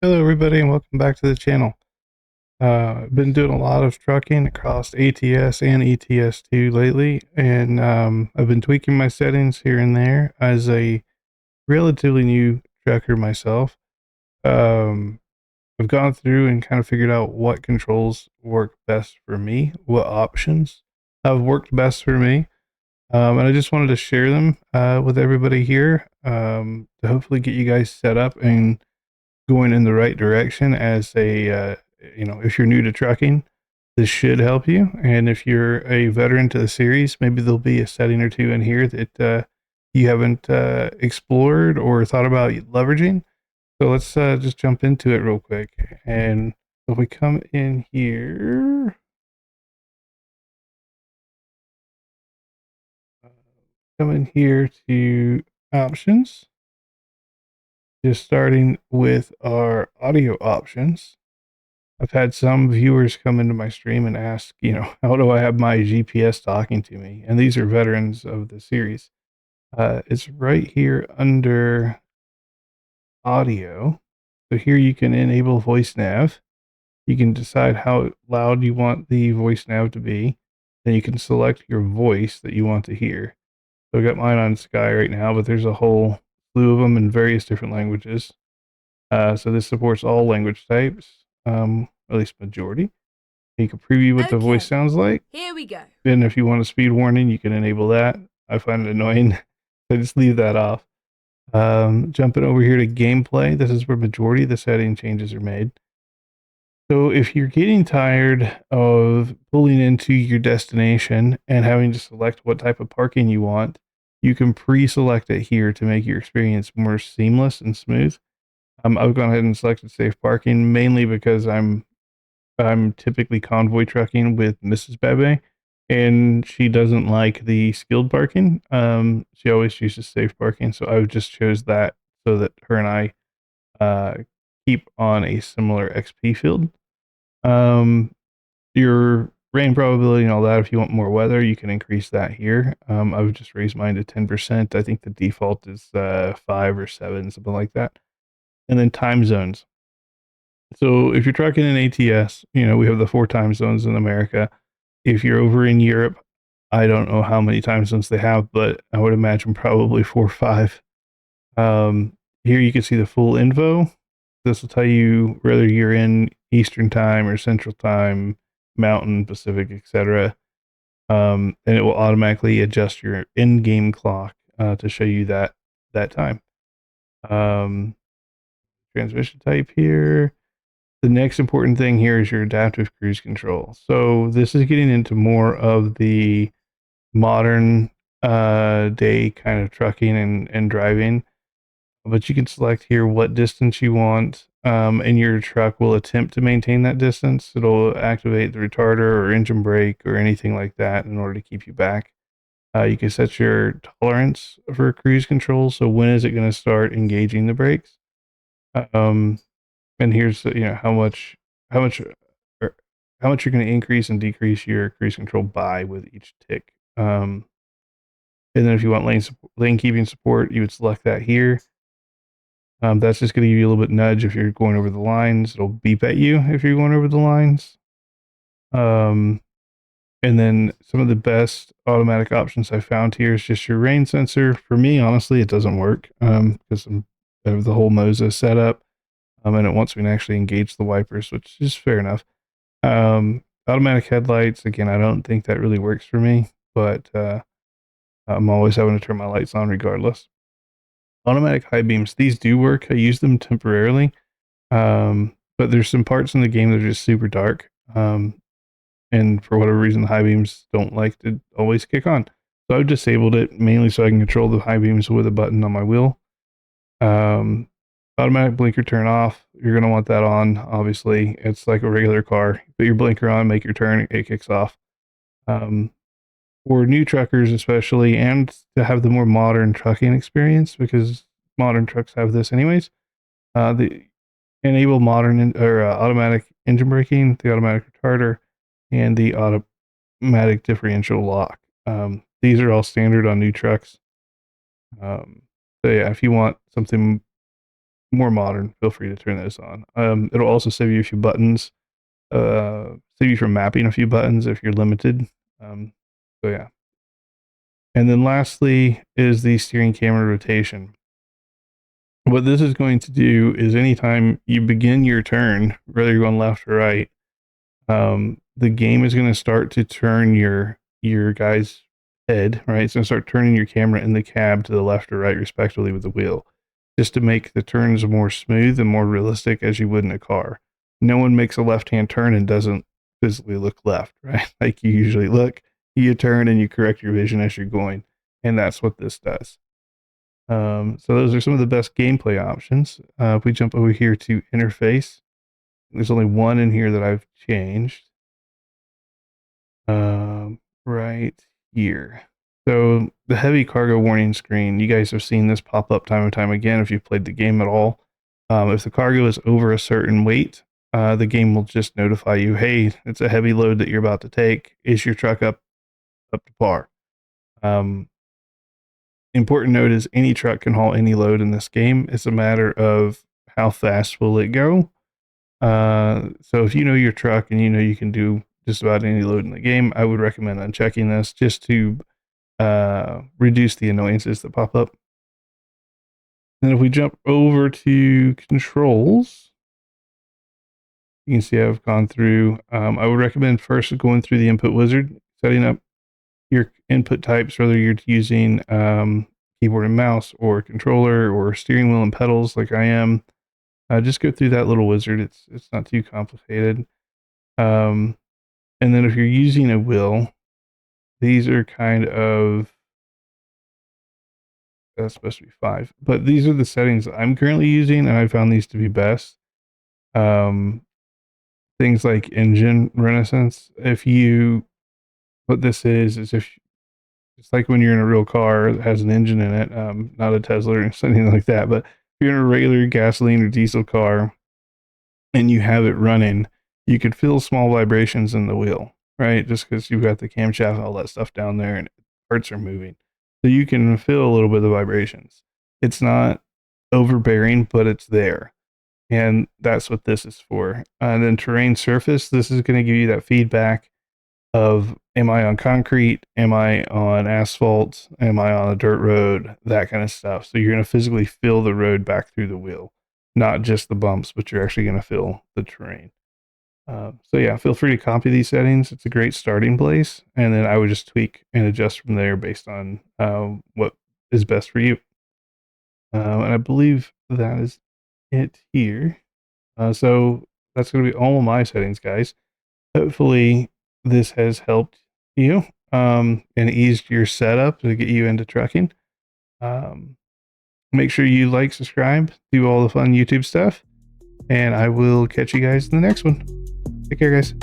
Hello, everybody, and welcome back to the channel. I've been doing a lot of trucking across ATS and ETS2 lately, and I've been tweaking my settings here and there as a relatively new trucker myself. Um, I've gone through and kind of figured out what controls work best for me, what options have worked best for me, and I just wanted to share them with everybody here to hopefully get you guys set up and going in the right direction as if you're new to trucking, this should help you. And if you're a veteran to the series, maybe there'll be a setting or two in here that you haven't explored or thought about leveraging. So let's just jump into it real quick. And if we come in here to options, just starting with our audio options. I've had some viewers come into my stream and ask, how do I have my GPS talking to me? And these are veterans of the series. It's right here under audio. So here you can enable voice nav. You can decide how loud you want the voice nav to be. Then you can select your voice that you want to hear. So I've got mine on Sky right now, but there's a whole slew of them in various different languages. So this supports all language types, at least majority. You can preview what the voice Okay, sounds like. here we go. And if you want a speed warning, you can enable that. I find it annoying. So just leave that off. Jumping over here to gameplay. This is where majority of the setting changes are made. So if you're getting tired of pulling into your destination and having to select what type of parking you want, you can pre-select it here to make your experience more seamless and smooth. I've gone ahead and selected safe parking mainly because I'm typically convoy trucking with Mrs. Bebe, and she doesn't like the skilled parking. She always chooses safe parking, so I just chose that so that her and I keep on a similar XP field. Um, your rain probability and all that. If you want more weather, you can increase that here. I would just raise mine to 10%. I think the default is 5 or 7, something like that. And then time zones. So if you're trucking in ATS, we have the 4 time zones in America. If you're over in Europe, I don't know how many time zones they have, but I would imagine probably 4 or 5. Here you can see the full info. This will tell you whether you're in Eastern time or Central time, Mountain, Pacific, etc. And it will automatically adjust your in-game clock to show you that time. Um, Transmission type here. The next important thing here is your adaptive cruise control. So this is getting into more of the modern day kind of trucking and driving. But you can select here what distance you want, and your truck will attempt to maintain that distance. It'll activate the retarder or engine brake or anything like that in order to keep you back. You can set your tolerance for cruise control. So when is it going to start engaging the brakes? Um, and here's how much or how much you're going to increase and decrease your cruise control by with each tick. And then if you want lane keeping support, you would select that here. That's just going to give you a little bit nudge if you're going over the lines. It'll beep at you if you're going over the lines. Um, and then some of the best automatic options I found here is just your rain sensor. For me, honestly, it doesn't work because of the whole Moses setup. And it wants me to actually engage the wipers, which is fair enough. Automatic headlights, again, I don't think that really works for me, but I'm always having to turn my lights on regardless. Automatic high beams, these do work. I use them temporarily, but there's some parts in the game that are just super dark, and for whatever reason, the high beams don't like to always kick on. So I've disabled it mainly so I can control the high beams with a button on my wheel. Um, Automatic blinker turn off. You're going to want that on, obviously. It's like a regular car. Put your blinker on, make your turn, it kicks off. Um, for new truckers, especially, and to have the more modern trucking experience, because modern trucks have this anyways, the enable automatic engine braking, the automatic retarder, and the automatic differential lock. These are all standard on new trucks. So yeah, if you want something more modern, feel free to turn those on. It'll also save you a few buttons, save you from mapping a few buttons if you're limited. So yeah. And then lastly is the steering camera rotation. What this is going to do is anytime you begin your turn, whether you're going left or right, the game is going to start to turn your guy's head, right? It's going to start turning your camera in the cab to the left or right, respectively, with the wheel, just to make the turns more smooth and more realistic as you would in a car. No one makes a left-hand turn and doesn't physically look left, right? Like you usually look, you turn and you correct your vision as you're going, and that's what this does. So those are some of the best gameplay options. If we jump over here to interface, there's only one in here that I've changed. Right here. So the heavy cargo warning screen, you guys have seen this pop up time and time again if you've played the game at all. If the cargo is over a certain weight, the game will just notify you, hey, it's a heavy load that you're about to take. Is your truck up to par? Important note is any truck can haul any load in this game. It's a matter of how fast will it go. So if you know your truck and you know you can do just about any load in the game, I would recommend unchecking this just to reduce the annoyances that pop up. Then if we jump over to controls, you can see I've gone through. I would recommend first going through the input wizard, setting up your input types, whether you're using keyboard and mouse or controller or steering wheel and pedals like I am. Just go through that little wizard. It's not too complicated. And then if you're using a wheel, these are kind of, that's supposed to be 5, but these are the settings I'm currently using, and I found these to be best. Things like engine renaissance. If you, what this is if it's like when you're in a real car that has an engine in it, not a Tesla or something like that, but if you're in a regular gasoline or diesel car and you have it running, you could feel small vibrations in the wheel, right? Just because you've got the camshaft and all that stuff down there and parts are moving. So you can feel a little bit of vibrations. It's not overbearing, but it's there. And that's what this is for. And then terrain surface, this is going to give you that feedback of, am I on concrete? Am I on asphalt? Am I on a dirt road? That kind of stuff. So you're going to physically feel the road back through the wheel, not just the bumps, but you're actually going to feel the terrain. So yeah, feel free to copy these settings. It's a great starting place. And then I would just tweak and adjust from there based on what is best for you. And I believe that is it here. So that's going to be all of my settings, guys. Hopefully this has helped you and eased your setup to get you into trucking. Make sure you like, subscribe, do all the fun YouTube stuff, and I will catch you guys in the next one. Take care, guys.